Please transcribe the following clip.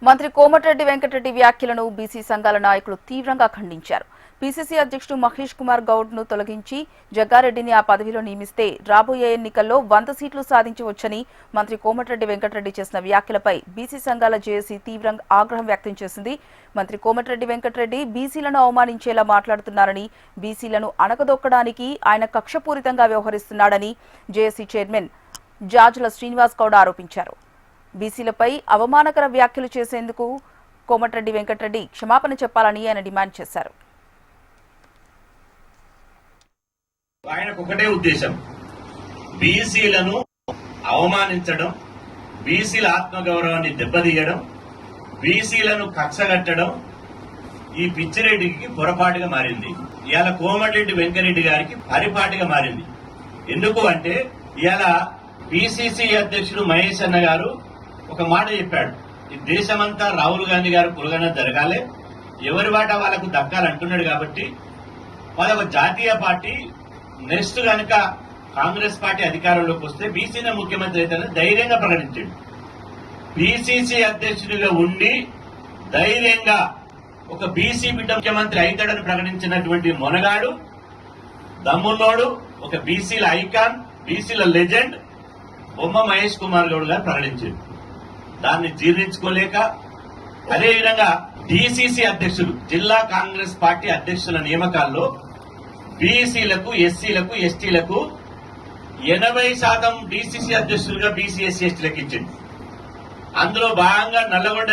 మంత్రి కోమటిరెడ్డి వెంకటరెడ్డి వ్యాఖ్యలను బీసీ సంఘాల నాయకులు తీవ్రంగా ఖండించారు. పీసీసీ అధ్యక్షుడు మహేష్ కుమార్ గౌడ్ ను తొలగించి జగ్గారెడ్డిని ఆ పదవిలో నియమిస్తే రాబోయే ఎన్నికల్లో 100 సీట్లు సాధించవచ్చని మంత్రి కోమటిరెడ్డి వెంకటరెడ్డి చేసిన వ్యాఖ్యలపై బీసీ సంఘాల జేఏసీ తీవ్రంగా ఆగ్రహం వ్యక్తం చేసింది. మంత్రి కోమటిరెడ్డి వెంకటరెడ్డి బీసీలను అవమానించేలా మాట్లాడుతున్నారని, బీసీలను అణగదొక్కడానికి ఆయన కక్షపూరితంగా వ్యవహరిస్తున్నాడని జేఏసీ చైర్మన్ జాజుల శ్రీనివాస్ గౌడ్ ఆరోపించారు. బీసీలపై అవమానకర వ్యాఖ్యలు చేసేందుకు కోమటిరెడ్డి వెంకటరెడ్డి క్షమాపణ చెప్పాలని ఆయన డిమాండ్ చేశారు. ఆయనకు ఒకటే ఉద్దేశం, బీసీలను అవమానించడం, బీసీల ఆత్మగౌరవాన్ని దెబ్బతీయడం, బీసీలను కక్షగట్టడం ఈ పిచ్చిరెడ్డికి పొరపాటుగా మారింది. ఇవాళ కోమటిరెడ్డి వెంకరెడ్డి గారికి పరిపాటిగా మారింది. ఎందుకు అంటే ఇవాళ పిసిసి అధ్యక్షుడు మహేష్ అన్న గారు ఒక మాట చెప్పాడు, ఈ దేశమంతా రాహుల్ గాంధీ గారు పులగన జరగాలి, ఎవరి వాటా వాళ్ళకు దక్కాలంటున్నాడు. కాబట్టి వాళ్ళ జాతీయ పార్టీ నెక్స్ట్ కనుక కాంగ్రెస్ పార్టీ అధికారంలోకి వస్తే బీసీనే ముఖ్యమంత్రి అయితే ధైర్యంగా ప్రకటించాడు. పిసిసి అధ్యక్షుడిగా ఉండి ధైర్యంగా ఒక బీసీ బిడ్డ ముఖ్యమంత్రి అవుతాడని ప్రకటించినటువంటి మొనగాడు, దమ్మున్నోడు, ఒక బీసీల ఐకాన్, బీసీల లెజెండ్ బొమ్మ మహేష్ కుమార్ గౌడ్ గారు ప్రకటించారు. దాన్ని జీర్ణించుకోలేక అదేవిధంగా డిసిసి అధ్యక్షులు, జిల్లా కాంగ్రెస్ పార్టీ అధ్యక్షుల నియామకాల్లో బీసీలకు, ఎస్సీలకు, ఎస్టీలకు 80% డిసిసి అధ్యక్షులుగా బీసీ, ఎస్సీ, ఎస్టీలకు ఇచ్చింది. అందులో భాగంగా నల్లగొండ